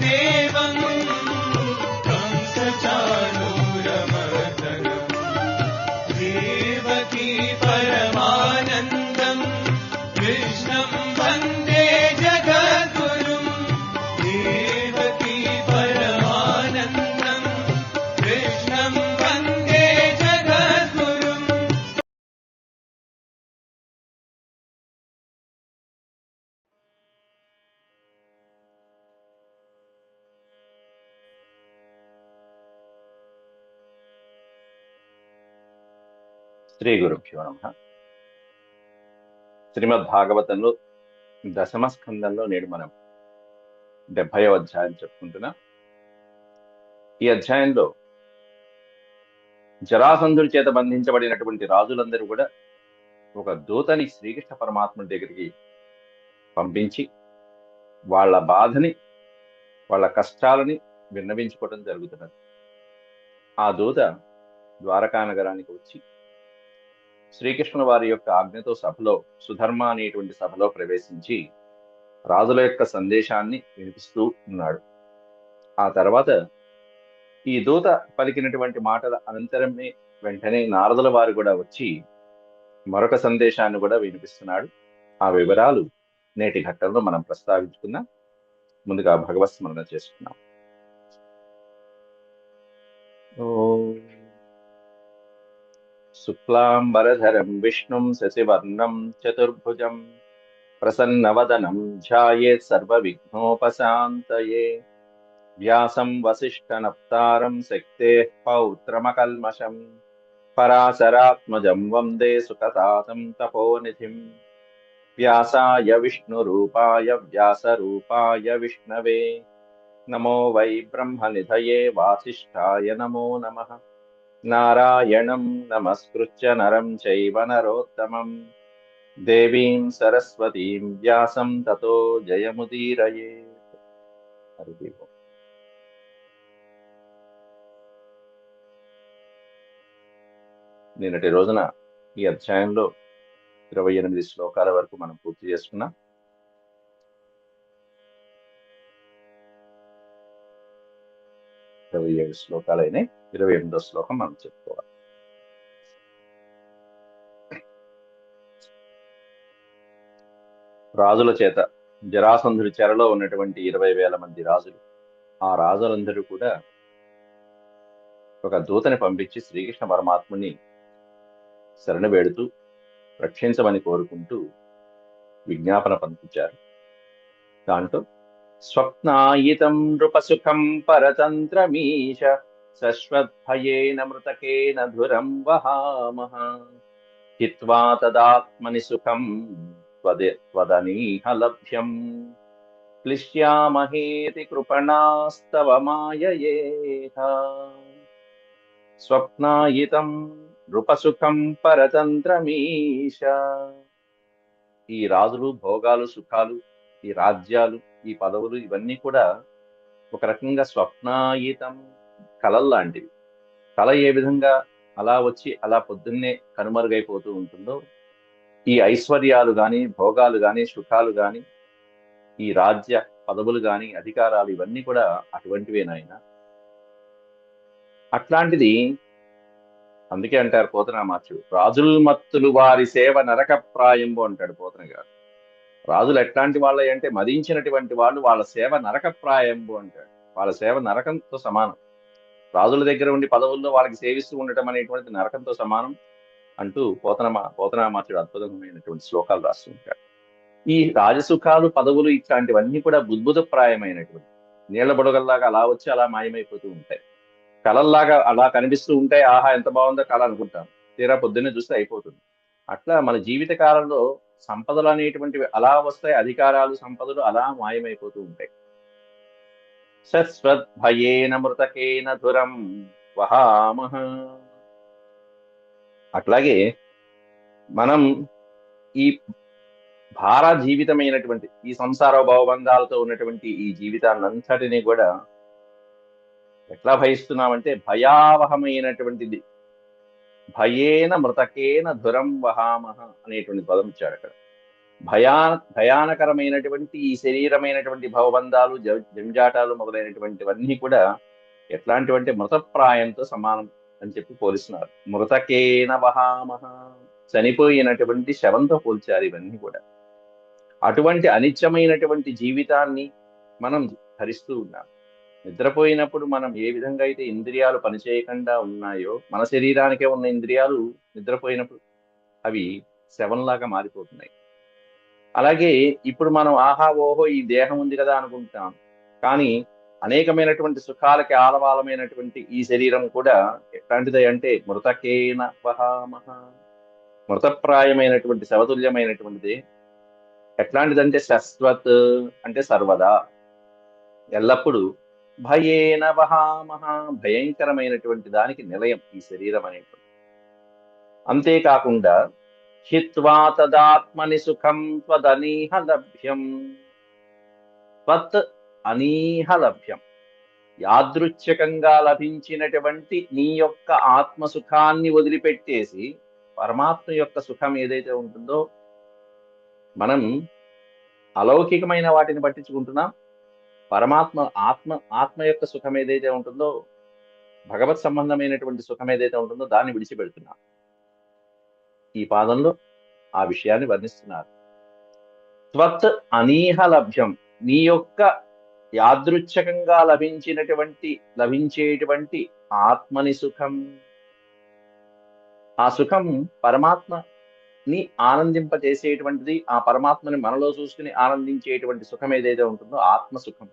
देवं कंसचाणूरमर्दनम् देवकी परमानन्दम् कृष्णं वन्दे जगद्गुरुम् देवकी परमानन्दम् कृष्णं वन्दे जगद्गुरुम्। శ్రీ గురుభ్యో నమః. శ్రీమద్ భాగవతంలో దశమ స్కందంలో నేడు మనం 70వ అధ్యాయం చెప్పుకుంటున్నాం. ఈ అధ్యాయంలో జరాసంధుడి చేత బంధించబడినటువంటి రాజులందరూ కూడా ఒక దూతని శ్రీకృష్ణ పరమాత్ముడి దగ్గరికి పంపించి వాళ్ళ బాధని, వాళ్ళ కష్టాలని విన్నవించుకోవడం జరుగుతున్నది. ఆ దూత ద్వారకా నగరానికి వచ్చి శ్రీకృష్ణుల వారి యొక్క ఆజ్ఞతో సభలో, సుధర్మ అనేటువంటి సభలో ప్రవేశించి రాజుల యొక్క సందేశాన్ని వినిపిస్తూ ఉన్నాడు. ఆ తర్వాత ఈ దూత పలికినటువంటి మాటల అనంతరమే వెంటనే నారదుల వారు కూడా వచ్చి మరొక సందేశాన్ని కూడా వినిపిస్తున్నాడు. ఆ వివరాలు నేటి ఘట్టంలో మనం ప్రస్తావించుకుందాం. ముందుగా భగవత్ స్మరణ చేసుకున్నాం. శుక్లాంబరధరం విష్ణుం శశివర్ణం చతుర్భుజం ప్రసన్నవదనం ధ్యాయేత్ సర్వవిఘ్నోపశాంతయే వ్యాసం వసిష్ఠనప్తారం శక్తేః పౌత్రమకల్మషం పరాశరాత్మజం వందే సుఖతాతం తపోనిధిం వ్యాసాయ విష్ణురూపాయ వ్యాసరూపాయ విష్ణవే నమో వై బ్రహ్మనిధయే వాసిష్ఠాయ నమో నమః. నారాయణం నమస్కృత్య నరం చైవ నరోత్తమం దేవీం సరస్వతీం వ్యాసం తతో జయముదీరయేత్. హరి ఓం. నిన్నటి రోజున ఈ అధ్యాయంలో 28 శ్లోకాల వరకు మనం పూర్తి చేసుకున్నాం. ఇరవై 27 శ్లోకాలైనాయి. 28వ శ్లోకం మనం చెప్పుకోవాలి. రాజుల చేత జరాసంధుడి చెరలో ఉన్నటువంటి 20,000 మంది రాజులు, ఆ రాజులందరూ కూడా ఒక దూతని పంపించి శ్రీకృష్ణ పరమాత్ముని శరణు వేడుతూ రక్షించమని కోరుకుంటూ విజ్ఞాపన పంపించారు. దాంట్లో స్వప్నాయితం నృపసుఖం పరతంత్రమీశ శశ్వద్భయేన మృతకేన ధురం వహామః హిత్వా తదాత్మని సుఖం త్వదనీహ లభ్యం క్లిశ్యామహేతి కృపణాస్తవ మాయయేహ. స్వప్నాయితం నృపసుఖం పరతంత్రమీశ. ఈ రాజులు, భోగాలు, సుఖాలు, ఈ రాజ్యాలు, ఈ పదవులు ఇవన్నీ కూడా ఒక రకంగా స్వప్నాయితం, కలల్లాంటివి. కళ ఏ విధంగా అలా వచ్చి అలా పొద్దున్నే కనుమరుగైపోతూ ఉంటుందో, ఈ ఐశ్వర్యాలు గాని, భోగాలు గాని, సుఖాలు గాని, ఈ రాజ్య పదవులు గాని, అధికారాలు ఇవన్నీ కూడా అటువంటివేనాయన. అట్లాంటిది అందుకే అంటారు పోతనామాచుడు, రాజుల్ మత్తులు వారి సేవ నరకప్రాయంబు అంటాడు పోతన గారు. రాజులు ఎట్లాంటి వాళ్ళ అంటే మదించినటువంటి వాళ్ళు, వాళ్ళ సేవ నరకప్రాయంబు అంటాడు. వాళ్ళ సేవ నరకంతో సమానం. రాజుల దగ్గర ఉండి పదవుల్లో వాళ్ళకి సేవిస్తూ ఉండటం అనేటువంటిది నరకంతో సమానం అంటూ పోతనామాచుడు అద్భుతమైనటువంటి శ్లోకాలు రాస్తుంటాడు. ఈ రాజసుఖాలు, పదవులు ఇట్లాంటివన్నీ కూడా బుద్భుతప్రాయమైనటువంటి నీళ్ల బుడగల్లాగా అలా వచ్చి అలా మాయమైపోతూ ఉంటాయి. కళల్లాగా అలా కనిపిస్తూ ఉంటాయి. ఆహా ఎంత బాగుందో కళ అనుకుంటాం, తీరా పొద్దున్నే చూస్తే అయిపోతుంది. అట్లా మన జీవిత కాలంలో సంపదలు అనేటువంటివి అలా వస్తాయి, అధికారాలు, సంపదలు అలా మాయమైపోతూ ఉంటాయి. శశ్వద్భయేన మృతకేన ధురం వహామః. అట్లాగే మనం ఈ భార జీవితమైనటువంటి ఈ సంసార భవబంధాలతో ఉన్నటువంటి ఈ జీవితాన్నంతటినీ కూడా ఎట్లా భయిస్తున్నామంటే భయావహమైనటువంటిది. భయేన మృతకేన ధురం వహామః అనేటువంటి పదం ఇచ్చాడు అక్కడ. భయానకరమైనటువంటి ఈ శరీరమైనటువంటి భవబంధాలు జంజాటాలు మొదలైనటువంటివన్నీ కూడా ఎట్లాంటివంటే మృతప్రాయంతో సమానం అని చెప్పి పోలిస్తున్నారు. మృతకేన వహామహ, చనిపోయినటువంటి శవంతో పోల్చారు ఇవన్నీ కూడా. అటువంటి అనిత్యమైనటువంటి జీవితాన్ని మనం ధరిస్తూ ఉన్నాం. నిద్రపోయినప్పుడు మనం ఏ విధంగా అయితే ఇంద్రియాలు పనిచేయకుండా ఉన్నాయో, మన శరీరానికే ఉన్న ఇంద్రియాలు నిద్రపోయినప్పుడు అవి శవంలాగా మారిపోతున్నాయి. అలాగే ఇప్పుడు మనం ఆహా ఓహో ఈ దేహం ఉంది కదా అనుకుంటాం, కానీ అనేకమైనటువంటి సుఖాలకి ఆలవాలమైనటువంటి ఈ శరీరం కూడా ఎట్లాంటిది అంటే మృతకేన వహామహ, మృతప్రాయమైనటువంటి శవతుల్యమైనటువంటిది. ఎట్లాంటిదంటే శశ్వత్ అంటే సర్వదా, ఎల్లప్పుడూ. భయేన వహామహ, భయంకరమైనటువంటి దానికి నిలయం ఈ శరీరం అనేటువంటి. అంతేకాకుండా హిత్వా తదాత్మని సుఖం త్వదనీహ లభ్యం, త్వత్ అనీహ లభ్యం, యాదృచ్ఛికంగా లభించినటువంటి నీ యొక్క ఆత్మ సుఖాన్ని వదిలిపెట్టేసి పరమాత్మ యొక్క సుఖం ఏదైతే ఉంటుందో, మనం అలౌకికమైన వాటిని పట్టించుకుంటున్నాం. పరమాత్మ ఆత్మ యొక్క సుఖం ఏదైతే ఉంటుందో, భగవత్ సంబంధమైనటువంటి సుఖం ఏదైతే ఉంటుందో దాన్ని విడిచిపెడుతున్నాం. ఈ పాదంలో ఆ విషయాన్ని వర్ణిస్తున్నారు. త్వత్ అనీహ లభ్యం, నీ యొక్క యాదృచ్ఛికంగా లభించేటువంటి ఆత్మని సుఖం. ఆ సుఖం పరమాత్మని ఆనందింపచేసేటువంటిది, ఆ పరమాత్మని మనలో చూసుకుని ఆనందించేటువంటి సుఖం ఏదైతే ఉంటుందో ఆత్మ సుఖం.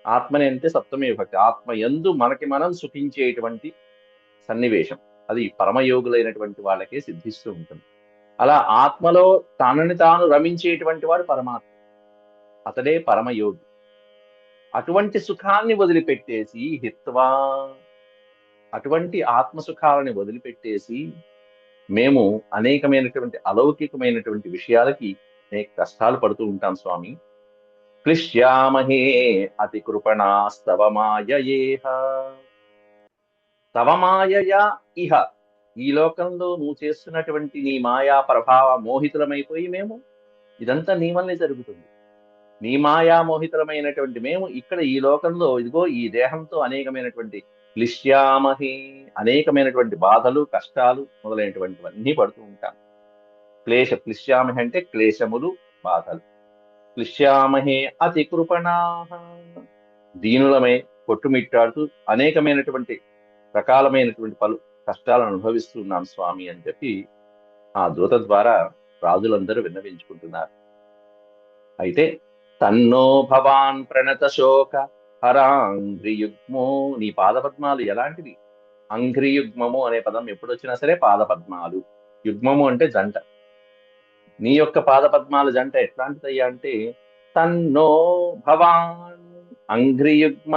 ఆత్మని అంటే సప్తమి విభక్తి. ఆత్మ యందు మనకి మనం సుఖించేటువంటి సన్నివేశం అది పరమయోగులైనటువంటి వాళ్ళకే సిద్ధిస్తూ ఉంటుంది. అలా ఆత్మలో తనని తాను రమించేటువంటి వాడు పరమాత్మ, అతడే పరమయోగి. అటువంటి సుఖాన్ని వదిలిపెట్టేసి హిత్వా, అటువంటి ఆత్మసుఖాలని వదిలిపెట్టేసి మేము అనేకమైనటువంటి అలౌకికమైనటువంటి విషయాలకి అనేక కష్టాలు పడుతూ ఉంటాం స్వామి. క్లిశ్యామహే అతి కృపణాస్తవ మాయయేహ, తవ మాయయా ఇహ, ఈ లోకంలో నువ్వు చేస్తున్నటువంటి నీ మాయా ప్రభావ మోహితులమైపోయి మేము, ఇదంతా నీ వల్లే జరుగుతుంది. నీ మాయా మోహితులమైనటువంటి మేము ఇక్కడ ఈ లోకంలో ఇదిగో ఈ దేహంతో అనేకమైనటువంటి క్లిశ్యామహే, అనేకమైనటువంటి బాధలు కష్టాలు మొదలైనటువంటివన్నీ పడుతూ ఉంటాం. క్లిశ్యామహే అంటే క్లేశములు బాధలు. క్లిశ్యామహే అతి కృపణాః, దీనులమై కొట్టుమిట్టాడుతూ అనేకమైనటువంటి రకాలమైనటువంటి పలు కష్టాలను అనుభవిస్తున్నాం స్వామి అని చెప్పి ఆ దూత ద్వారా రాజులందరూ విన్నవించుకుంటున్నారు. అయితే తన్నో భవాన్ ప్రణత శోక హరాంఘ్రియుగ్మో, నీ పాదపద్మాలు ఎలాంటివి? అంఘ్రియుగ్మము అనే పదం ఎప్పుడొచ్చినా సరే పాదపద్మాలు, యుగ్మము అంటే జంట. నీ యొక్క పాదపద్మాల జంట ఎట్లాంటిదయ్యా అంటే తన్నో భవాన్ అంఘ్రియుగ్మ,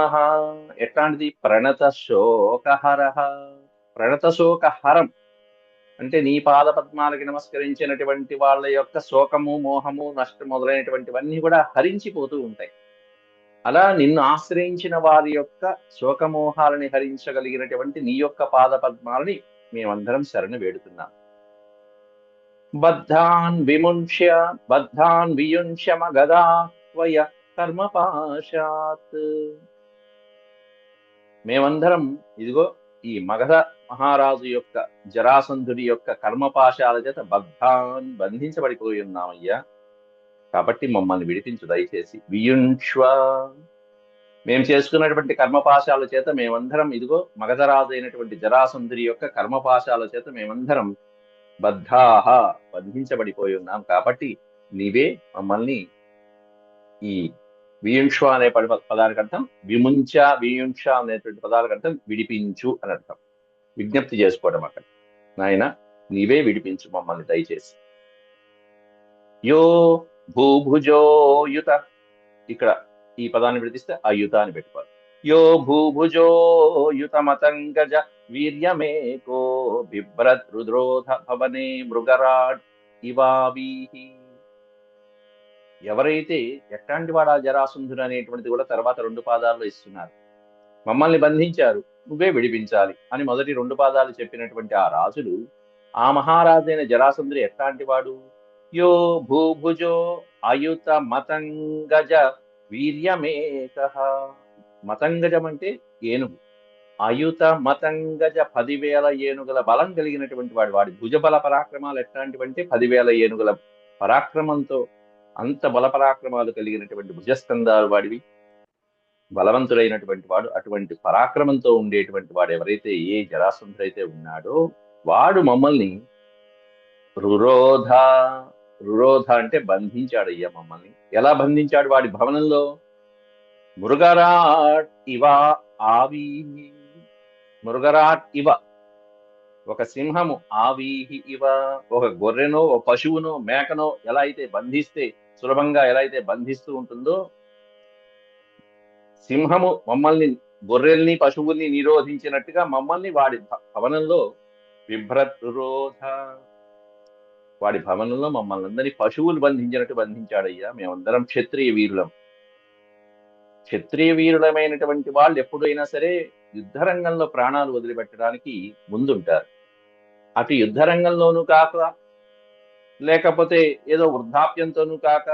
ఎట్లాంటిది? ప్రణత శోకహర, ప్రణత శోకహరం అంటే నీ పాదపద్మాలకి నమస్కరించినటువంటి వాళ్ళ యొక్క శోకము మోహము నష్టం మొదలైనటువంటివన్నీ కూడా హరించిపోతూ ఉంటాయి. అలా నిన్ను ఆశ్రయించిన వారి యొక్క శోకమోహాలని హరించగలిగినటువంటి నీ యొక్క పాదపద్మాలని మేమందరం శరణు వేడుతున్నాం. బద్ధాన్ వియుంష్య మగదా త్వయ కర్మపాశాత్, మేమందరం ఇదిగో ఈ మగధ మహారాజు యొక్క జరాసంధుడి యొక్క కర్మపాశాల చేత బంధించబడిపోయి ఉన్నామయ్యా, కాబట్టి మమ్మల్ని విడిపించు దయచేసి. వియుంష్వ, మేము చేసుకున్నటువంటి కర్మపాశాల చేత మేమందరం ఇదిగో మగధరాజు అయినటువంటి జరాసంధుడి యొక్క కర్మపాశాల చేత మేమందరం బంధించబడిపోయి ఉన్నాం, కాబట్టి నీవే మమ్మల్ని ఈ వియుంష్వ అనే పదానికి అర్థం వియుంష అనేటువంటి పదాలకు అర్థం విడిపించు అని అర్థం, విజ్ఞప్తి చేసుకోవడం. అక్కడ నాయన నీవే విడిపించు మమ్మల్ని దయచేసి. యో భూభుజోయుత, ఇక్కడ ఈ పదాన్ని విడిపిస్తే అయుత అని పెట్టుకోవాలి. యో భూభుజోయుత మతంగజ వీర్యమేకో బిభ్రద్రుద్రోధ భవనే మృగరాడ్ ఇవావీహి, ఎవరైతే ఎట్లాంటి వాడా జరాసంధుడు అనేటువంటిది కూడా తర్వాత 2 పాదాల్లో ఇస్తున్నారు. మమ్మల్ని బంధించారు, నువ్వే విడిపించాలి అని మొదటి 2 పాదాలు చెప్పినటువంటి ఆ రాజులు, ఆ మహారాజైన జరాసంధుడు ఎట్లాంటి వాడు? యో భూభుజో అయుత మతంగజ వీర్యమేకః. మతంగజం అంటే ఏనుగు. అయుత మతంగజ 10,000 ఏనుగుల బలం కలిగినటువంటి వాడు. వాడి భుజబల పరాక్రమాలు ఎట్లాంటివంటే 10,000 ఏనుగుల పరాక్రమంతో, అంత బల పరాక్రమాలు కలిగినటువంటి భుజస్కంధాలు వాడివి, బలవంతుడైనటువంటి వాడు. అటువంటి పరాక్రమంతో ఉండేటువంటి వాడు ఎవరైతే, ఏ జరాసంధుడైతే ఉన్నాడో వాడు మమ్మల్ని రురోధ, రురోధ అంటే బంధించాడయ్యా మమ్మల్ని. ఎలా బంధించాడు? వాడి భవనంలో మృగరాట్ ఇవ ఆవీహి, మృగరాట్ ఇవ ఒక సింహము, ఆవీహి ఇవ ఒక గొర్రెనో, ఒక పశువునో, మేకనో ఎలా అయితే బంధిస్తే, సులభంగా ఎలా అయితే బంధిస్తూ ఉంటుందో, సింహము మమ్మల్ని, గొర్రెల్ని పశువుల్ని నిరోధించినట్టుగా మమ్మల్ని వాడి భవనంలో విభ్రద్రోధ, వాడి భవనంలో మమ్మల్ని అందరినీ పశువులు బంధించినట్టు బంధించాడయ్యా. మేమందరం క్షత్రియ వీరులం. క్షత్రియ వీరులమైనటువంటి వాళ్ళు ఎప్పుడైనా సరే యుద్ధరంగంలో ప్రాణాలు వదిలిపెట్టడానికి ముందుంటారు. అటు యుద్ధరంగంలోనూ కాక, లేకపోతే ఏదో వృద్ధాప్యంతోనూ కాక,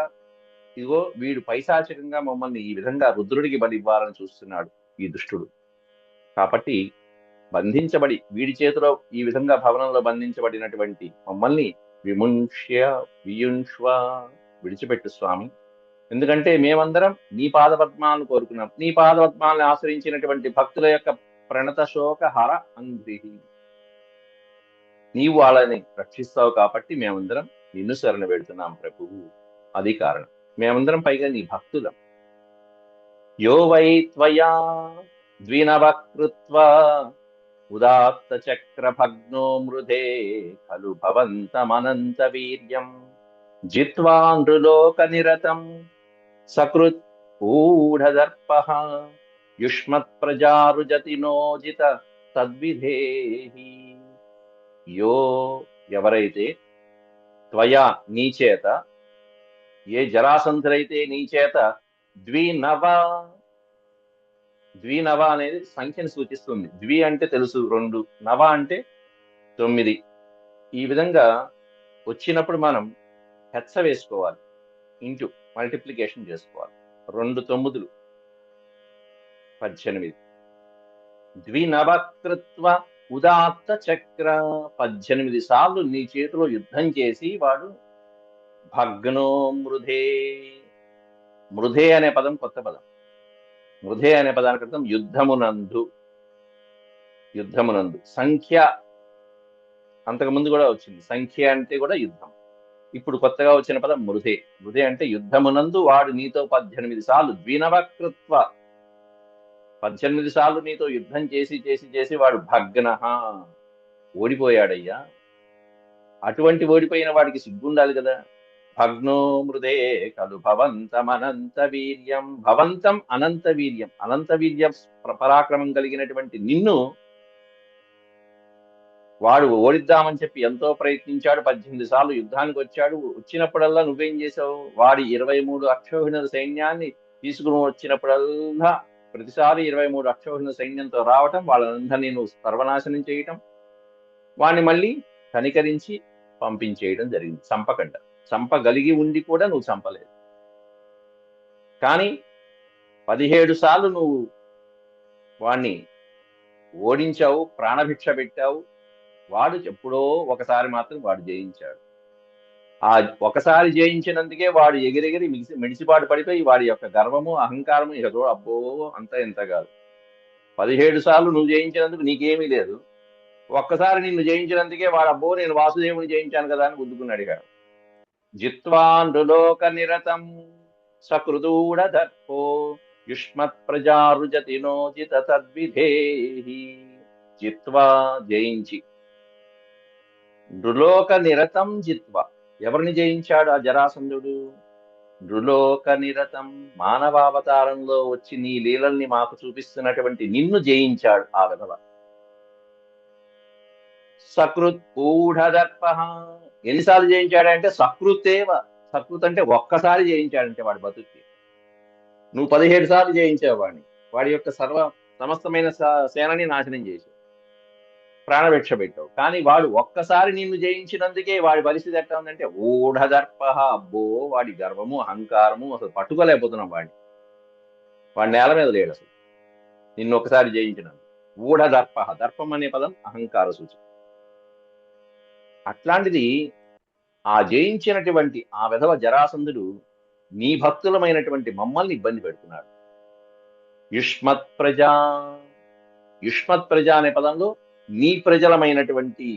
ఇదిగో వీడు పైశాచికంగా మమ్మల్ని ఈ విధంగా రుద్రుడికి బలి ఇవ్వాలని చూస్తున్నాడు ఈ దుష్టుడు. కాబట్టి బంధించబడి, వీడి చేతిలో ఈ విధంగా భవనంలో బంధించబడినటువంటి మమ్మల్ని విముంష్య వియుంష్వ, విడిచిపెట్టు స్వామి. ఎందుకంటే మేమందరం నీ పాదపద్మాలను కోరుకున్నాం. నీ పాదపద్మాలను ఆశ్రయించినటువంటి భక్తుల యొక్క ప్రణత శోక హర అంగ్రిహి, నీవు వాళ్ళని రక్షిస్తావు కాబట్టి మేమందరం నిన్ను శరణ పెడుతున్నాం ప్రభువు. అది కారణం. మేమందరం పైగా నీ భక్తులం. యో వై త్వయా ద్వినవకృత్వా ఉదాత్త చక్ర భగ్నో మృధే ఖలు భవంతమనంత వీర్యం జిత్వా నృలోక నిరతం సకృత్ ఊఢదర్పః యుష్మత్ ప్రజారుజతి నోజిత తద్విధేహి. యో ఎవరైతే, త్వయా నీ చేత, ఏ జరాసంధులైతే నీ చేత, ద్వినవ, ద్వినవ అనేది సంఖ్యను సూచిస్తుంది. ద్వి అంటే తెలుసు 2, నవ అంటే 9. ఈ విధంగా వచ్చినప్పుడు మనం హెచ్చ వేసుకోవాలి, ఇంటూ మల్టిప్లికేషన్ చేసుకోవాలి. 2 9 18. ద్వినవకృత్వ ఉదాత్త చక్ర, 18 సార్లు నీ చేతిలో యుద్ధం చేసి వాడు భగ్నో మృధే. మృధే అనే పదం కొత్త పదం. మృధే అనే పదానికి అర్థం యుద్ధమునందు. యుద్ధమునందు సంఖ్య అంతకుముందు కూడా వచ్చింది. సంఖ్య అంటే కూడా యుద్ధం. ఇప్పుడు కొత్తగా వచ్చిన పదం మృధే. మృధే అంటే యుద్ధమునందు వాడు నీతో 18 సార్లు, ద్వినవకృత్వ 18 సార్లు నీతో యుద్ధం చేసి చేసి చేసి వాడు భగ్న, ఓడిపోయాడయ్యా. అటువంటి ఓడిపోయిన వాడికి సిగ్గుండాలి కదా. భగ్నో మృదే ఖలు భవంతం అనంత వీర్యం. భవంతం అనంత వీర్యం, అనంత వీర్య పరాక్రమం కలిగినటువంటి నిన్ను వాడు ఓడిద్దామని చెప్పి ఎంతో ప్రయత్నించాడు. 18 సార్లు యుద్ధానికి వచ్చాడు. వచ్చినప్పుడల్లా నువ్వేం చేసావు? వాడి 23 అక్షౌహిణుల సైన్యాన్ని తీసుకుని వచ్చినప్పుడల్లా ప్రతిసారి 23 అక్షౌహిణుల సైన్యంతో రావటం, వాళ్ళందరినీ నువ్వు సర్వనాశనం చేయటం, వాడిని మళ్ళీ కనికరించి పంపించేయడం జరిగింది. చంపకుండా, చంపగలిగి ఉండి కూడా నువ్వు చంపలేదు. కానీ 17 సార్లు నువ్వు వాణ్ణి ఓడించావు, ప్రాణభిక్ష పెట్టావు. వాడు ఎప్పుడో ఒకసారి మాత్రం వాడు జయించాడు. ఆ ఒకసారి జయించినందుకే వాడు ఎగిరెగిరి మిడిసిపాటు పడిపోయి వాడి యొక్క గర్వము, అహంకారము ఇక అబ్బో అంత ఎంత కాదు. 17 సార్లు నువ్వు జయించినందుకు నీకేమీ లేదు. ఒక్కసారి నిన్ను జయించినందుకే వాడు అబ్బో నేను వాసుదేవుని జయించాను కదా అని గుద్దుకున్నాడు. ఇక జిత్వా నృలోక నిరతం సకృదూఢ దర్పో యుష్మత్ ప్రజారుజతి నోజిత తద్విధేహి. జిత్వా జయించి, నృలోక నిరతం జిత్వా ఎవరిని జయించాడు ఆ జరాసంధుడు? నృలోక నిరతం, మానవావతారంలో వచ్చి నీ లీలల్ని మాకు చూపిస్తున్నటువంటి నిన్ను జయించాడు ఆ విధవ. సకృత్ ఊఢదర్ప, ఎన్నిసార్లు జయించాడంటే సకృతేవ, సకృత్ అంటే ఒక్కసారి జయించాడంటే వాడి బతుక్కి. నువ్వు 17 సార్లు జయించావు వాడిని. వాడి యొక్క సమస్తమైన సేనని నాశనం చేశావు. ప్రాణభిక్ష పెట్టావు. కానీ వాడు ఒక్కసారి నిన్ను జయించినందుకే వాడి పరిస్థితి ఎట్లా ఉందంటే ఊఢదర్ప, అబ్బో వాడి గర్వము అహంకారము అసలు పట్టుకోలేకపోతున్నాం వాడిని. వాడి నేల మీద లేడు అసలు నిన్ను ఒకసారి జయించినందుకు. ఊఢదర్ప, దర్పం అనే పదం అహంకార సూచన. అట్లాంటిది ఆ జయించినటువంటి ఆ విధవ జరాసంధుడు నీ భక్తులమైనటువంటి మమ్మల్ని ఇబ్బంది పెడుతున్నాడు. యుష్మత్ ప్రజా, యుష్మత్ ప్రజ అనే పదంలో నీ ప్రజలమైనటువంటి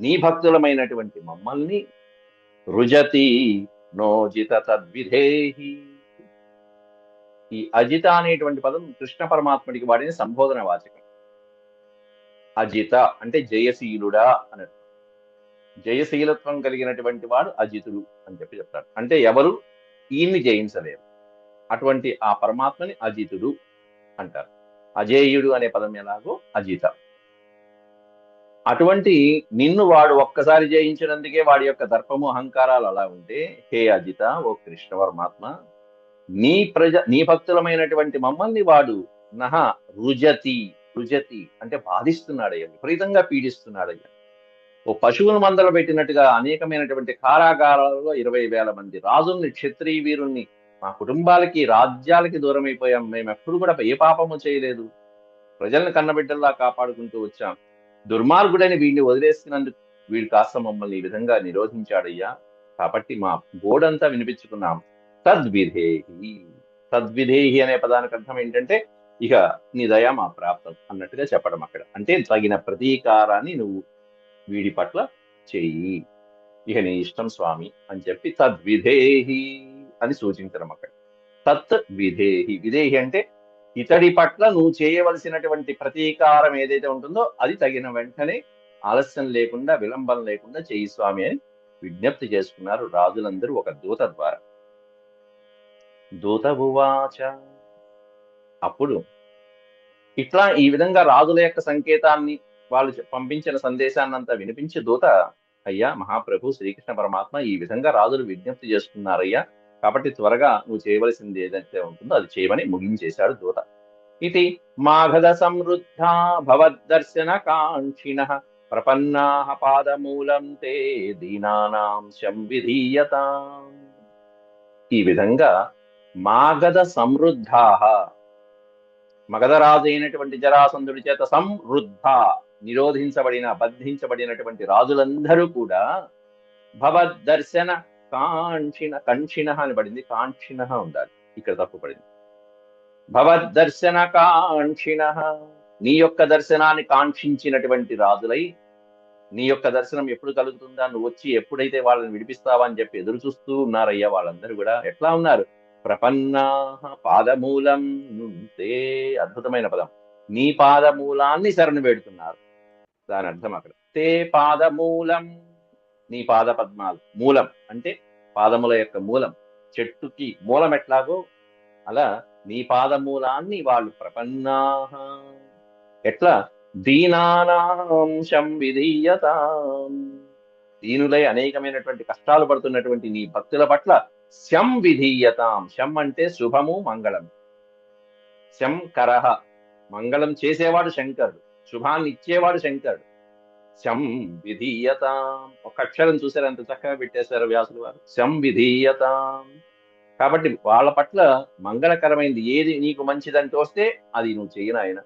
నీ భక్తులమైనటువంటి మమ్మల్ని రుజతి నోజిత తద్విధేహి. ఈ అజిత అనేటువంటి పదం కృష్ణ పరమాత్ముడికి వాడిన సంబోధన వాచకం. అజిత అంటే జయశీలుడా అని, జయశీలత్వం కలిగినటువంటి వాడు అజితుడు అని చెప్పి చెప్తాడు. అంటే ఎవరు ఈయన్ని జయించలేరు, అటువంటి ఆ పరమాత్మని అజితుడు అంటారు. అజేయుడు అనే పదం ఎలాగో అజిత. అటువంటి నిన్ను వాడు ఒక్కసారి జయించినందుకే వాడి యొక్క దర్పము అహంకారాలు అలా ఉంటే, హే అజిత, ఓ కృష్ణ పరమాత్మ, నీ భక్తులమైనటువంటి మమ్మల్ని వాడు నహ రుజతి, రుజతి అంటే బాధిస్తున్నాడయ్యా, విపరీతంగా పీడిస్తున్నాడయ్యా. ఓ పశువుల మందలు పెట్టినట్టుగా అనేకమైనటువంటి కారాగారాలలో 20,000 మంది రాజుల్ని, క్షత్రియ వీరుల్ని, మా కుటుంబాలకి రాజ్యాలకి దూరం అయిపోయాం. మేము ఎప్పుడు కూడా ఏ పాపము చేయలేదు, ప్రజల్ని కన్నబిడ్డల్లా కాపాడుకుంటూ వచ్చాం. దుర్మార్గుడైన వీడిని వదిలేసినందుకు వీడు కాస్త మమ్మల్ని ఈ విధంగా నిరోధించాడయ్యా. కాబట్టి మా గోడంతా వినిపించుకున్నాం. తద్విధేహి, తద్విధేహి అనే పదానికి అర్థం ఏంటంటే ఇక నీ దయ మా ప్రాప్తం అన్నట్టుగా చెప్పడం అక్కడ. అంటే తగిన ప్రతీకారాన్ని నువ్వు వీడి పట్ల చెయ్యి, ఇక నీ ఇష్టం స్వామి అని చెప్పి తద్విధేహి అని సూచించడం అక్కడ. తత్ విధేహి, విధేహి అంటే ఇతడి పట్ల నువ్వు చేయవలసినటువంటి ప్రతీకారం ఏదైతే ఉంటుందో అది తగిన వెంటనే ఆలస్యం లేకుండా విలంబం లేకుండా చెయ్యి స్వామి అని విజ్ఞప్తి చేసుకున్నారు రాజులందరూ ఒక దూత ద్వారా. దూత ఉవాచ, అప్పుడు ఇట్లా ఈ విధంగా రాజుల యొక్క సంకేతాన్ని, వాళ్ళు పంపించిన సందేశాన్ని అంతా వినిపించి దూత, అయ్యా మహాప్రభు శ్రీకృష్ణ పరమాత్మ ఈ విధంగా రాజులు విజ్ఞప్తి చేస్తున్నారయ్యా, కాబట్టి త్వరగా నువ్వు చేయవలసింది ఏదైతే ఉంటుందో అది చేయమని ముగించేశాడు దూత. ఇది మాఘద సమృద్ధా భవద్దర్శన కాంక్షిణ ప్రపన్నా పాదమూలం తే దీనానాం శం విధీయతాం. ఈ విధంగా మాగధ సమృద్ధా, మగధరాజు అయినటువంటి జరాసంధుడి చేత సమృద్ధ, నిరోధించబడిన బంధించబడినటువంటి రాజులందరూ కూడా భవద్దర్శన కాంక్షిణ, కంక్షిణ అని పడింది, కాంక్షిణ ఉండాలి, ఇక్కడ తప్పు పడింది. భవద్దర్శన కాంక్షిణ, నీ యొక్క దర్శనాన్ని కాంక్షించినటువంటి రాజులై, నీ యొక్క దర్శనం ఎప్పుడు కలుగుతుందా, నువ్వు వచ్చి ఎప్పుడైతే వాళ్ళని విడిపిస్తావా అని చెప్పి ఎదురు చూస్తూ ఉన్నారయ్యా. వాళ్ళందరూ కూడా ఎట్లా ఉన్నారు, ప్రపన్నా పాదమూలం తే, అద్భుతమైన పదం, నీ పాదమూలాన్ని శరణు వేడుతున్నారు. దాని అర్థం అక్కడ తే పాదమూలం, నీ పాద పద్మాలు, మూలం అంటే పాదముల యొక్క మూలం, చెట్టుకి మూలం ఎట్లాగో అలా నీ పాదమూలాన్ని వాళ్ళు ప్రపన్నా, ఎట్లా దీనానాం శం విధీయతాం, దీనులై అనేకమైనటువంటి కష్టాలు పడుతున్నటువంటి నీ భక్తుల పట్ల శం విధీయతాం. శం అంటే శుభము మంగళం, శంకరః మంగళం చేసేవాడు శంకరుడు, శుభాన్ని ఇచ్చేవాడు శంకరుడు. శం విధీయతాం, ఒక అక్షరం చూసారు ఎంత చక్కగా పెట్టేశారు వ్యాసులు వారు, శం విధీయతాం. కాబట్టి వాళ్ళ పట్ల మంగళకరమైనది ఏది నీకు మంచిదని వస్తే అది నువ్వు చేయను ఆయన.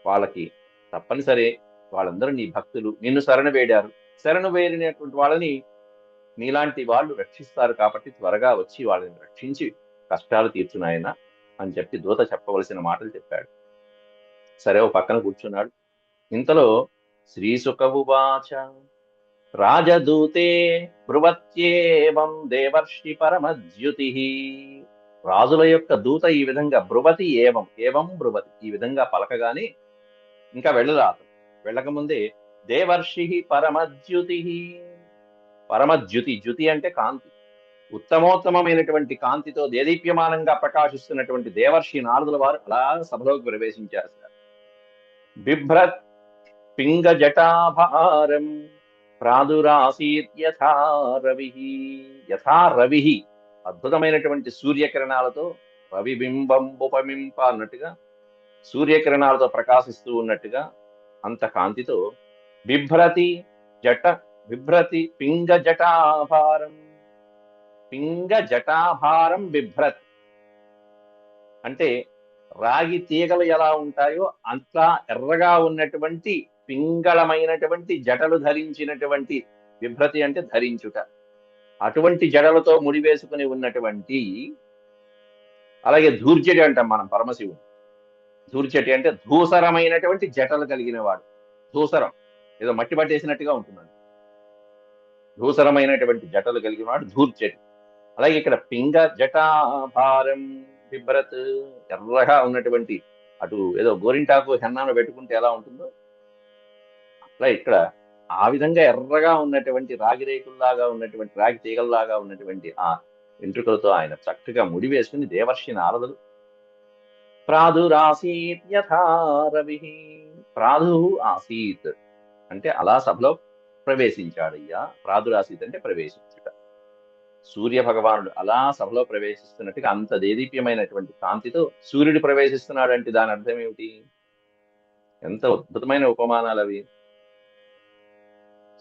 వాళ్ళకి తప్పనిసరి, వాళ్ళందరూ నీ భక్తులు, నిన్ను శరణు వేడారు, శరణు వేరినటువంటి వాళ్ళని నీలాంటి వాళ్ళు రక్షిస్తారు. కాబట్టి త్వరగా వచ్చి వాళ్ళని రక్షించి కష్టాలు తీర్చునాయన అని చెప్పి దూత చెప్పవలసిన మాటలు చెప్పాడు. సరే ఓ పక్కన కూర్చున్నాడు. ఇంతలో శ్రీసుకవువాచ, రాజదూతే బ్రువత్యేవం దేవర్షి పరమద్యుతి. రాజుల యొక్క దూత ఈ విధంగా బ్రువతి ఏవం, ఏవం బ్రువతి, ఈ విధంగా పలకగానే ఇంకా వెళ్ళరాదు, వెళ్ళకముందే దేవర్షి పరమద్యుతి, పరమద్యుతి, ద్యుతి అంటే కాంతి, ఉత్తమోత్తమైనటువంటి కాంతితో దేదీప్యమానంగా ప్రకాశిస్తున్నటువంటి దేవర్షి నారదుల వారు అలా సభలోకి ప్రవేశించారు. బిభ్రత్ పింగ జటాభారం ప్రాదురాసీత్ యథా రవి, యథా రవి, అద్భుతమైనటువంటి సూర్యకిరణాలతో, రవిబింబం ఉపమింప అన్నట్టుగా సూర్యకిరణాలతో ప్రకాశిస్తూ ఉన్నట్టుగా అంత కాంతితో బిభ్రతి బిభ్రతి పింగ జటాభారం. పింగ జటాభారం బిభ్రతి అంటే రాగి తీగలు ఎలా ఉంటాయో అంతా ఎర్రగా ఉన్నటువంటి పింగళమైనటువంటి జటలు ధరించినటువంటి, బిభ్రతి అంటే ధరించుట, అటువంటి జడలతో ముడివేసుకుని ఉన్నటువంటి, అలాగే ధూర్జటి అంటాం మనం పరమశివుడు. ధూర్జటి అంటే ధూసరమైనటువంటి జటలు కలిగిన వాడు. ధూసరం ఏదో మట్టి పట్టేసినట్టుగా ఉంటున్నాడు. ధూసరమైనటువంటి జటలు కలిగిన వాడు ధూర్జటి. అలాగే ఇక్కడ పింగ జటాభారం బిభ్రత్, ఎర్రగా ఉన్నటువంటి, అటు ఏదో గోరింటాకు హెన్నాను పెట్టుకుంటే ఎలా ఉంటుందో అట్లా ఇక్కడ ఆ విధంగా ఎర్రగా ఉన్నటువంటి రాగి రేకుల్లాగా ఉన్నటువంటి, రాగి తీగల్లాగా ఉన్నటువంటి ఆ వెంట్రుకలతో ఆయన చక్కగా ముడి వేసుకుని దేవర్షి నారదులు ప్రాదురాసీత్ యథా రవి. ప్రాదు ఆసీత్ అంటే అలా సభలో ప్రవేశించాడయ్యా. ప్రాదురాసీత్ అంటే ప్రవేశించుట. సూర్య భగవానుడు అలా సభలో ప్రవేశిస్తున్నట్టుగా అంత దేదీప్యమైనటువంటి కాంతితో సూర్యుడు ప్రవేశిస్తున్నాడు అంటే దాని అర్థం ఏమిటి? ఎంత అద్భుతమైన ఉపమానాలు అవి.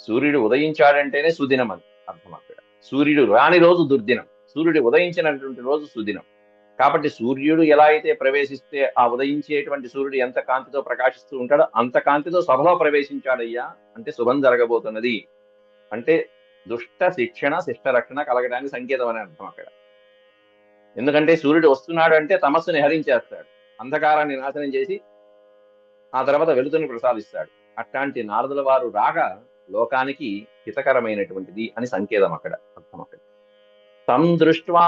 సూర్యుడు ఉదయించాడంటేనే సుదినం అని అర్థం అక్కడ. సూర్యుడు రాని రోజు దుర్దినం, సూర్యుడు ఉదయించినటువంటి రోజు సుదినం. కాబట్టి సూర్యుడు ఎలా అయితే ప్రవేశిస్తే ఆ ఉదయించేటువంటి సూర్యుడు ఎంత కాంతితో ప్రకాశిస్తూ ఉంటాడో అంత కాంతితో సభలో ప్రవేశించాడయ్యా అంటే శుభం జరగబోతున్నది అంటే దుష్ట శిక్షణ శిష్ట రక్షణ కలగడానికి సంకేతం అని అర్థం అక్కడ. ఎందుకంటే సూర్యుడు వస్తున్నాడు అంటే తమస్సుని హరించేస్తాడు, అంధకారాన్ని నాశనం చేసి ఆ తర్వాత వెలుతుని ప్రసాదిస్తాడు. అట్లాంటి నారదుల వారు రాగా లోకానికి హితకరమైనటువంటిది అని సంకేతం అక్కడ, అర్థం అక్కడ. తం దృష్ట్వా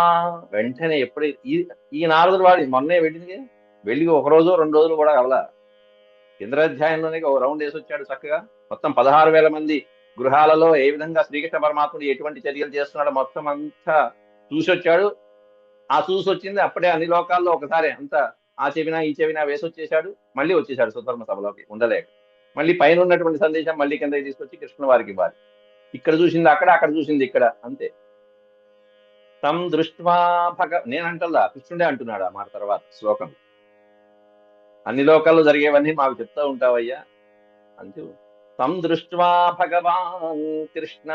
వెంటనే ఎప్పుడైతే ఈ నారదుల వాడు మొన్నే వెళ్ళి ఒక రోజు 2 రోజులు కూడా అవలా, ఇంద్రాధ్యాయంలోనే ఒక రౌండ్ వేసి వచ్చాడు చక్కగా. మొత్తం 16,000 మంది గృహాలలో ఏ విధంగా శ్రీకృష్ణ పరమాత్ముడు ఎటువంటి చర్యలు చేస్తున్నాడో మొత్తం అంతా చూసి వచ్చాడు. ఆ చూసి వచ్చింది అప్పుడే అన్ని లోకాల్లో ఒకసారి అంతా ఆ చెవినా ఈ చెవినా వేసి వచ్చేసాడు. మళ్ళీ వచ్చేసాడు సుధర్మ సభలోకి ఉండలేక. మళ్ళీ పైన ఉన్నటువంటి సందేశం మళ్ళీ కిందకి తీసుకొచ్చి కృష్ణ వారికి ఇవ్వాలి. ఇక్కడ చూసింది అక్కడ, అక్కడ చూసింది ఇక్కడ, అంతే. తం దృష్ట్వా నేనంటల్లా, కృష్ణుడే అంటున్నాడు ఆ మాట తర్వాత శ్లోకం. అన్ని లోకాల్లో జరిగేవన్నీ మాకు చెప్తా ఉంటావయ్యా అంటూ తం దృష్ట్వా భగవాన్ కృష్ణ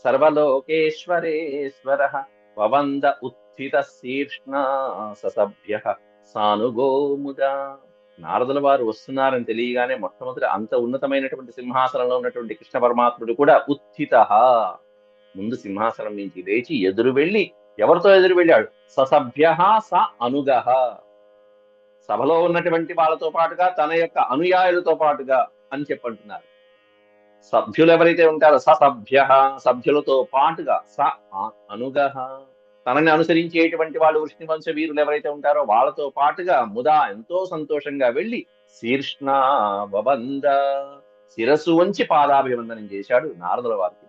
సర్వలోకేశ్వరేశ్వర వవంద ఉత్థిత శీర్ష్ణ ససభ్య సానుగోముదా. నారదుల వారు వస్తున్నారని తెలియగానే మొట్టమొదటి అంత ఉన్నతమైనటువంటి సింహాసనంలో ఉన్నటువంటి కృష్ణ పరమాత్ముడు కూడా ఉత్థిత, ముందు సింహాసనం నుంచి లేచి ఎదురు వెళ్ళి, ఎవరితో ఎదురు వెళ్ళాడు? ససభ్య స అనుగ, సభలో ఉన్నటువంటి వాళ్ళతో పాటుగా తన యొక్క అనుయాయులతో పాటుగా అని చెప్పంటున్నారు. సభ్యులు ఎవరైతే ఉంటారో ససభ్య, సభ్యులతో పాటుగా, స అనుగ తనని అనుసరించేటువంటి వాళ్ళు వృష్ణి వంశ వీరులు ఎవరైతే ఉంటారో వాళ్ళతో పాటుగా ముదా ఎంతో సంతోషంగా వెళ్ళి శీర్ష్ణ వబంద శిరస్సు వంచి పాదాభివందనం చేశాడు నారదుల వారికి.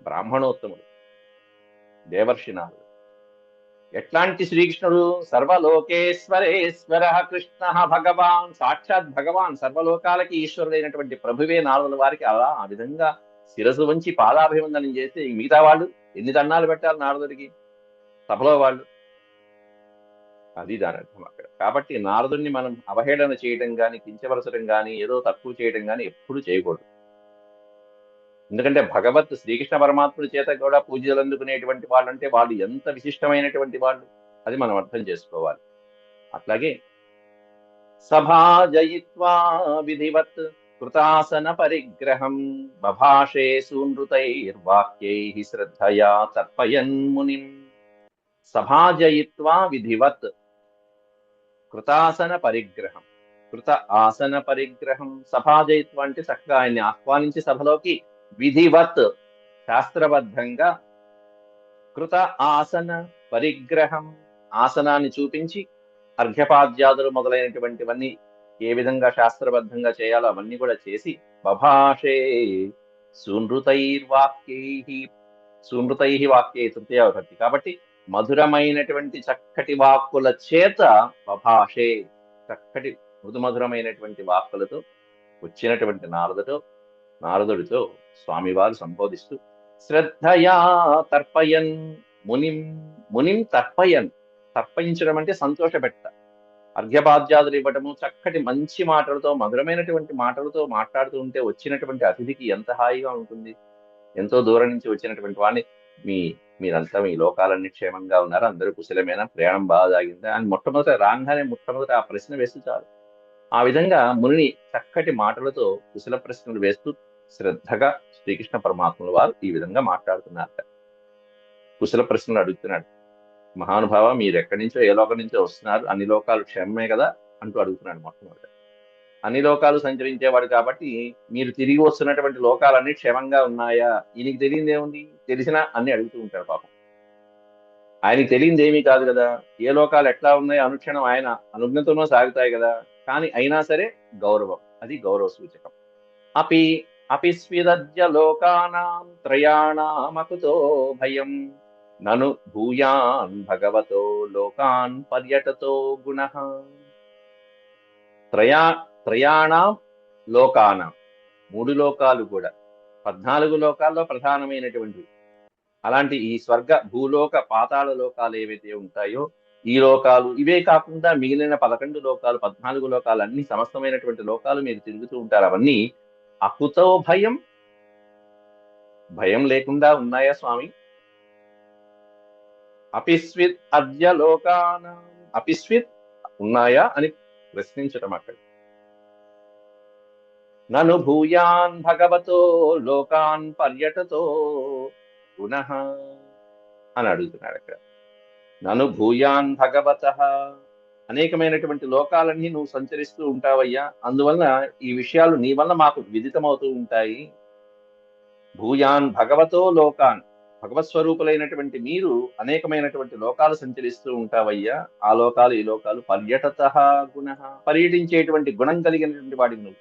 బ్రాహ్మణోత్తముడు దేవర్షి నారదుడు. ఎట్లాంటి శ్రీకృష్ణుడు? సర్వలోకేశ్వరేశ్వర కృష్ణ భగవాన్, సాక్షాత్ భగవాన్, సర్వలోకాలకి ఈశ్వరుడైనటువంటి ప్రభువే నారదుల వారికి అలా ఆ విధంగా శిరస్సు వంచి పాదాభివందనం చేస్తే మిగతా వాళ్ళు ఎన్ని దండాలు పెట్టాలి నారదుడికి సభలో వాళ్ళు? అది దాని అర్థం అక్కడ. కాబట్టి నారదుడిని మనం అవహేళన చేయడం కానీ, కించపరచడం కానీ, ఏదో తక్కువ చేయడం కానీ ఎప్పుడు చేయకూడదు. ఎందుకంటే భగవత్ శ్రీకృష్ణ పరమాత్ముడి చేత కూడా పూజలు అందుకునేటువంటి వాళ్ళు అంటే వాళ్ళు ఎంత విశిష్టమైనటువంటి వాళ్ళు, అది మనం అర్థం చేసుకోవాలి. అట్లాగే సభాజయిత్వా విధివత్ కృతాసన పరిగ్రహం బభాషే సూనృతైర్వాక్యై శ్రద్ధయా తర్పయన్ మునిం. సభాజయిత్వా విధివత్ కృతాసన పరిగ్రహం, కృత ఆసన పరిగ్రహం. సభాజయిత్వ అంటే చక్కగా ఆయన్ని ఆహ్వానించి సభలోకి విధివత్ శాస్త్రబద్ధంగా, కృత ఆసన పరిగ్రహం ఆసనాన్ని చూపించి, అర్ఘ్యపాద్యాదులు మొదలైనటువంటివన్నీ ఏ విధంగా శాస్త్రబద్ధంగా చేయాలో అవన్నీ కూడా చేసి, బభాషే సునృతైర్వాక్యై, సునృతై వాక్యై తృతీయ విభక్తి కాబట్టి మధురమైనటువంటి చక్కటి వాక్కుల చేత, బభాషే చక్కటి మృదుమధురమైనటువంటి వాక్కులతో వచ్చినటువంటి నారదుడితో స్వామివారు సంబోధిస్తూ శ్రద్ధయా తర్పయన్ మునిం, మునిం తర్పయన్, తర్పయించడం అంటే సంతోషపెట్ట, అర్ఘ్యపాద్యాదులు ఇవ్వటము, చక్కటి మంచి మాటలతో, మధురమైనటువంటి మాటలతో మాట్లాడుతూ ఉంటే వచ్చినటువంటి అతిథికి ఎంత హాయిగా ఉంటుంది. ఎంతో దూరం నుంచి వచ్చినటువంటి వాడిని మీ మీరంతా మీ లోకాలన్నీ క్షేమంగా ఉన్నారా, అందరూ కుశలమేనా, ప్రయాణం బాగా సాగిందా అని మొట్టమొదట ఆ ప్రశ్న వేస్తే చాలు. ఆ విధంగా మునిని చక్కటి మాటలతో కుశల ప్రశ్నలు వేస్తూ శ్రద్ధగా శ్రీకృష్ణ పరమాత్ముల వారు ఈ విధంగా మాట్లాడుతున్నారు. కుశల ప్రశ్నలు అడుగుతున్నాడు. మహానుభావ, మీరు ఎక్కడి నుంచో ఏ లోకం నుంచో వస్తున్నారు, అన్ని లోకాలు క్షేమమే కదా అంటూ అడుగుతున్నాడు మొట్టమొదట. అన్ని లోకాలు సంచరించేవాడు కాబట్టి మీరు తిరిగి వస్తున్నటువంటి లోకాలన్నీ క్షేమంగా ఉన్నాయా, ఈయనకి తెలియదు ఏముంది, తెలిసినా అన్ని అడుగుతూ ఉంటాడు పాపం. ఆయనకి తెలియదు ఏమీ కాదు కదా, ఏ లోకాలు ఎట్లా ఉన్నాయో అనుక్షణం ఆయన అనుజ్ఞతోనూ సాగుతాయి కదా. కానీ అయినా సరే గౌరవం, అది గౌరవ సూచకం. అపి అపి స్విదద్య లోకానాం త్రయాణామకుతో భయం నను భూయాన్ భగవతో లోకాన్ పర్యటతో గుణః. త్రయాణం లోకానాం, 3 లోకాలు కూడా 14 లోకాల్లో ప్రధానమైనటువంటివి. అలాంటి ఈ స్వర్గ భూలోక పాతాళ లోకాలు ఏవైతే ఉంటాయో, ఈ లోకాలు ఇవే కాకుండా మిగిలిన 11 లోకాలు 14 లోకాలు అన్ని సమస్తమైనటువంటి లోకాలు మీరు తిరుగుతూ ఉంటారు. అవన్నీ అకుతో భయం, భయం లేకుండా ఉన్నాయా స్వామి? అపిస్విత్ అద్య లోకానాం, అపిస్విత్ ఉన్నాయా అని ప్రశ్నించటం అక్కడ. నను భూయాన్ భగవతో లోకాన్ పర్యటతో పునః అని అడుగుతున్నాడు అక్కడ. నను భూయాన్ భగవత, అనేకమైనటువంటి లోకాలన్నీ నువ్వు సంచరిస్తూ ఉంటావయ్యా, అందువల్ల ఈ విషయాలు నీ వల్ల మాకు విదితమవుతూ ఉంటాయి. భూయాన్ భగవతో లోకాన్, భగవత్ స్వరూపులైనటువంటి మీరు అనేకమైనటువంటి లోకాలు సంచరిస్తూ ఉంటావయ్యా, ఆ లోకాలు ఈ లోకాలు. పర్యటత గుణః, పర్యటించేటువంటి గుణం కలిగినటువంటి వాడికి నువ్వు,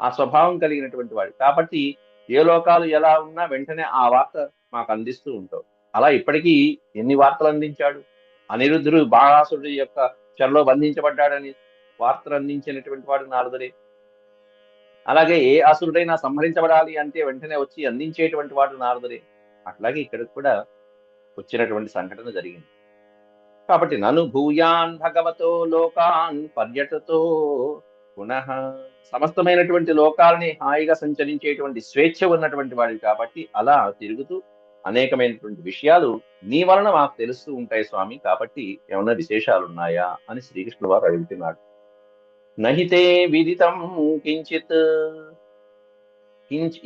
ఆ స్వభావం కలిగినటువంటి వాడు కాబట్టి ఏ లోకాలు ఎలా ఉన్నా వెంటనే ఆ వార్త మాకు అందిస్తూ ఉంటావు. అలా ఇప్పటికీ ఎన్ని వార్తలు అందించాడు. అనిరుద్ధుడు బాణాసురుడి యొక్క చెరలో బంధించబడ్డాడని వార్తలు అందించినటువంటి వాడు నారదుడే. అలాగే ఏ అసురుడైనా సంహరించబడాలి అంటే వెంటనే వచ్చి అందించేటువంటి వాడు నారదుడే. అట్లాగే ఇక్కడ కూడా వచ్చినటువంటి సంఘటన జరిగింది. కాబట్టి నను భూయాన్ భగవతో లోకాన్ పర్యటతో పునః, సమస్తమైనటువంటి లోకాలని హాయిగా సంచరించేటువంటి స్వేచ్ఛ ఉన్నటువంటి వాడివి కాబట్టి అలా తిరుగుతూ అనేకమైనటువంటి విషయాలు నీ వలన మాకు తెలుస్తూ ఉంటాయి స్వామి, కాబట్టి ఏమన్నా విశేషాలు ఉన్నాయా అని శ్రీకృష్ణుల వారు అడుగుతున్నాడు. నహితే విదితం కించిత్,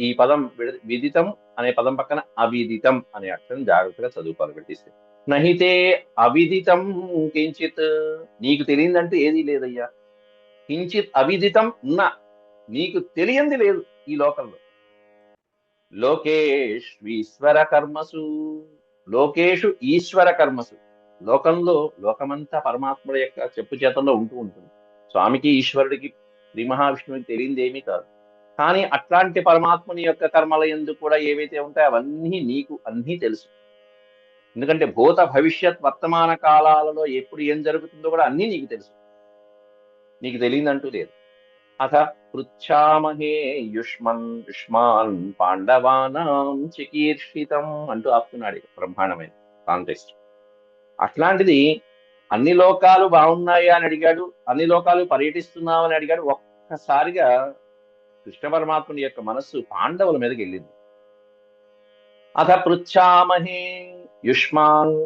ఈ పదం విదితం అనే పదం పక్కన అవిదితం అనే అక్షరం జాగ్రత్తగా చదువుకోవాలి పెట్టిస్తే. నహితే అవిదితం కించిత్, నీకు తెలియదంటే ఏదీ లేదయ్యా. కించిత్ అవిదితం నా, నీకు తెలియంది లేదు ఈ లోకంలో. లోకేష్వీశ్వర కర్మసు, లోకేషు ఈశ్వర కర్మసు, లోకంలో లోకమంతా పరమాత్ముల యొక్క చెప్పు చేతల్లో ఉంటూ ఉంటుంది. స్వామికి ఈశ్వరుడికి శ్రీ మహావిష్ణువుకి తెలియంది ఏమీ కాదు. కానీ అట్లాంటి పరమాత్ముని యొక్క కర్మల యందు కూడా ఏవైతే ఉంటాయో అవన్నీ నీకు అన్నీ తెలుసు. ఎందుకంటే భూత భవిష్యత్ వర్తమాన కాలాలలో ఎప్పుడు ఏం జరుగుతుందో కూడా అన్నీ నీకు తెలుసు. నీకు తెలియదంటూ లేదు. అథ పృచ్ఛామహే యుష్మాన్ పాండవానాం చికీర్షితం అంటూ ఆపుతున్నాడు బ్రహ్మాండమైన కాంటెక్స్ట్. అట్లాంటిది అన్ని లోకాలు బాగున్నాయా అని అడిగాడు, అన్ని లోకాలు పర్యటిస్తున్నావని అడిగాడు. ఒక్కసారిగా కృష్ణ పరమాత్ముని యొక్క మనస్సు పాండవుల మీదకి వెళ్ళింది. అథ పృచ్ఛామహే యుష్మాన్,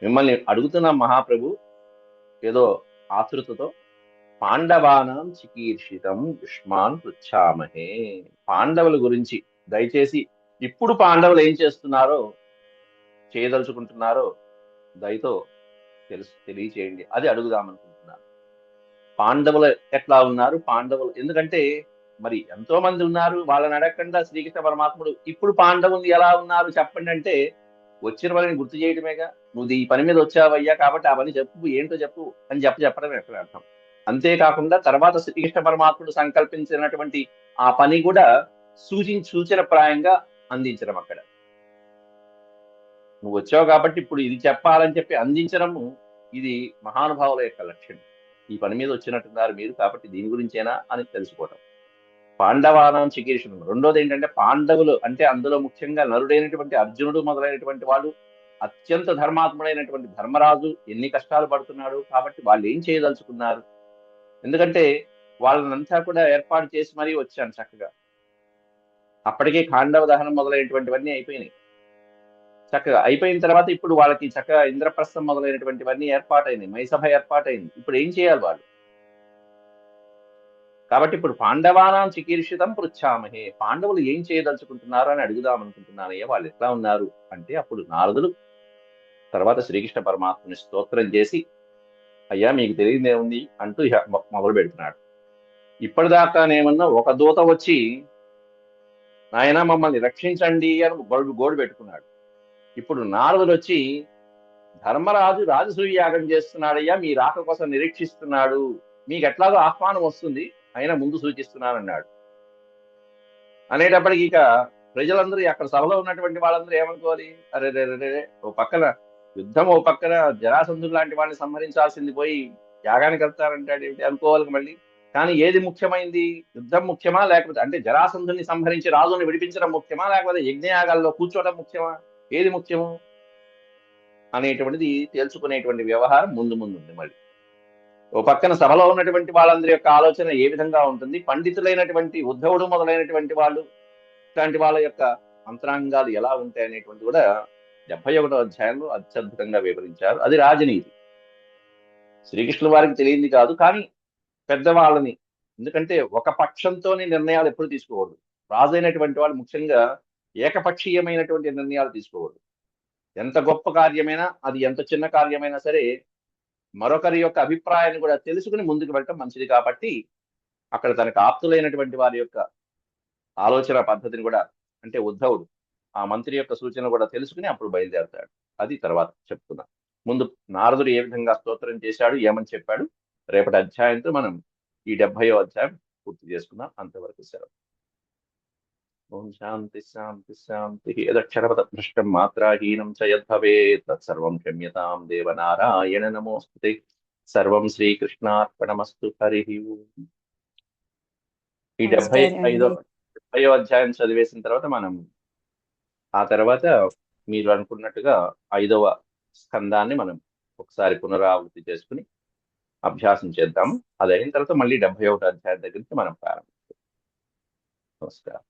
మిమ్మల్ని అడుగుతున్నాం మహాప్రభు ఏదో ఆతృతతో. పాండవానాం చికీర్షితం యుష్మాన్ పృచ్ఛామహే, పాండవుల గురించి దయచేసి ఇప్పుడు పాండవులు ఏం చేస్తున్నారో చేయదలుచుకుంటున్నారో దయతో తెలియచేయండి, అది అడుగుదామనుకుంటున్నాను. పాండవులు ఎట్లా ఉన్నారు, పాండవులు ఎందుకంటే మరి ఎంతో మంది ఉన్నారు, వాళ్ళని అడగకుండా శ్రీకృష్ణ పరమాత్ముడు ఇప్పుడు పాండవులు ఎలా ఉన్నారు చెప్పండి అంటే వచ్చిన వాళ్ళని గుర్తు చేయడమేగా. నువ్వు ఈ పని మీద వచ్చావయ్యా కాబట్టి ఆ పని చెప్పు, ఏంటో చెప్పు అని చెప్పడం ఎక్కడ అర్థం. అంతేకాకుండా తర్వాత శ్రీకృష్ణ పరమాత్ముడు సంకల్పించినటువంటి ఆ పని కూడా సూచన ప్రాయంగా అందించడం. అక్కడ నువ్వు వచ్చావు కాబట్టి ఇప్పుడు ఇది చెప్పాలని చెప్పి అందించడము, ఇది మహానుభావుల యొక్క లక్ష్యం. ఈ పని మీద వచ్చినట్టున్నారు మీరు కాబట్టి దీని గురించేనా అని తెలుసుకోవటం. పాండవానాం చికీర్షణం. రెండోది ఏంటంటే పాండవులు అంటే అందులో ముఖ్యంగా నరుడైనటువంటి అర్జునుడు మొదలైనటువంటి వాళ్ళు అత్యంత ధర్మాత్ముడైనటువంటి ధర్మరాజు ఎన్ని కష్టాలు పడుతున్నాడు, కాబట్టి వాళ్ళు ఏం చేయదలుచుకున్నారు. ఎందుకంటే వాళ్ళనంతా కూడా ఏర్పాటు చేసి మరీ వచ్చాను చక్కగా. అప్పటికే ఖాండవ దహనం మొదలైనటువంటివన్నీ అయిపోయినాయి. చక్కగా అయిపోయిన తర్వాత ఇప్పుడు వాళ్ళకి చక్కగా ఇంద్రప్రస్థం మొదలైనటువంటివన్నీ ఏర్పాటైనాయి, మైసభ ఏర్పాటైంది. ఇప్పుడు ఏం చేయాలి వాళ్ళు. కాబట్టి ఇప్పుడు పాండవానాం చికీర్షితం పృచ్ఛామహే, పాండవులు ఏం చేయదలుచుకుంటున్నారు అని అడుగుదాం అనుకుంటున్నానయ్యా, వాళ్ళు ఎట్లా ఉన్నారు అంటే అప్పుడు నారదులు తర్వాత శ్రీకృష్ణ పరమాత్మని స్తోత్రం చేసి, అయ్యా మీకు తెలియదేముంది అంటూ ఇహ మొదలు పెడుతున్నాడు. ఇప్పటిదాకానేమన్నా ఒక దూత వచ్చి నాయన మమ్మల్ని రక్షించండి అని గోడు పెట్టుకున్నాడు. ఇప్పుడు నారదుడు వచ్చి ధర్మరాజు రాజసూయ యాగం చేస్తున్నాడయ్యా, మీ రాక కోసం నిరీక్షిస్తున్నాడు, మీకు ఎట్లాగో ఆహ్వానం వస్తుంది అయినా ముందు సూచిస్తున్నానన్నాడు. అనేటప్పటికి ఇక ప్రజలందరూ అక్కడ సభలో ఉన్నటువంటి వాళ్ళందరూ ఏమనుకోవాలి, అరే రే రే రే, ఓ పక్కన యుద్ధం, ఓ పక్కన జరాసంధుడు లాంటి వాళ్ళని సంహరించాల్సింది పోయి యాగానికి వెళ్తారంటాడు ఏమిటి అనుకోవాలి మళ్ళీ. కానీ ఏది ముఖ్యమైంది, యుద్ధం ముఖ్యమా లేకపోతే అంటే జరాసంధుని సంహరించి రాజుని విడిపించడం ముఖ్యమా లేకపోతే యజ్ఞయాగాల్లో కూర్చోవడం ముఖ్యమా, ఏది ముఖ్యము అనేటువంటిది తేల్చుకునేటువంటి వ్యవహారం ముందు ముందు ఉంది. మళ్ళీ ఓ పక్కన సభలో ఉన్నటువంటి వాళ్ళందరి యొక్క ఆలోచన ఏ విధంగా ఉంటుంది, పండితులైనటువంటి ఉద్ధవుడు మొదలైనటువంటి వాళ్ళు ఇట్లాంటి వాళ్ళ యొక్క అంతరాంగాలు ఎలా ఉంటాయి అనేటువంటి కూడా 71వ అధ్యాయంలో అత్యద్భుతంగా వివరించారు. అది రాజనీతి. శ్రీకృష్ణుల వారికి తెలియంది కాదు, కానీ పెద్దవాళ్ళని, ఎందుకంటే ఒక పక్షంతోనే నిర్ణయాలు ఎప్పుడు తీసుకోకూడదు. రాజు అయినటువంటి వాళ్ళు ముఖ్యంగా ఏకపక్షీయమైనటువంటి నిర్ణయాలు తీసుకోకూడదు. ఎంత గొప్ప కార్యమైనా, అది ఎంత చిన్న కార్యమైనా సరే మరొకరి యొక్క అభిప్రాయాన్ని కూడా తెలుసుకుని ముందుకు వెళ్ళటం మంచిది. కాబట్టి అక్కడ తనకు ఆప్తులైనటువంటి వారి యొక్క ఆలోచన పద్ధతిని కూడా, అంటే ఉద్ధవుడు ఆ మంత్రి యొక్క సూచన కూడా తెలుసుకుని అప్పుడు బయలుదేరతాడు. అది తర్వాత చెప్తున్నా. ముందు నారదుడు ఏ విధంగా స్తోత్రం చేశాడు, ఏమని చెప్పాడు, రేపటి అధ్యాయంతో మనం ఈ 70వ అధ్యాయం పూర్తి చేసుకుందాం. అంతవరకు సెలవు. ఓం శాంతి శాంతి శాంతి. యదక్షరపద భ్రష్టం మాత్రాహీనం చ యద్భవేత్ తత్సర్వం క్షమ్యతాం దేవనారాయణ నమోస్తుతే. సర్వం శ్రీకృష్ణార్పణమస్తు. హరి ఓం. ఈ నమస్కారం అండి. 75వ అధ్యాయం చదివేసిన తర్వాత మనం ఆ తర్వాత మీరు అనుకున్నట్టుగా 5వ స్కందాన్ని మనం ఒకసారి పునరావృతి చేసుకుని అభ్యాసం చేద్దాం. అది అయిన తర్వాత మళ్ళీ 71వ అధ్యాయం దగ్గర నుంచి మనం ప్రారంభిస్తాం. నమస్కారం.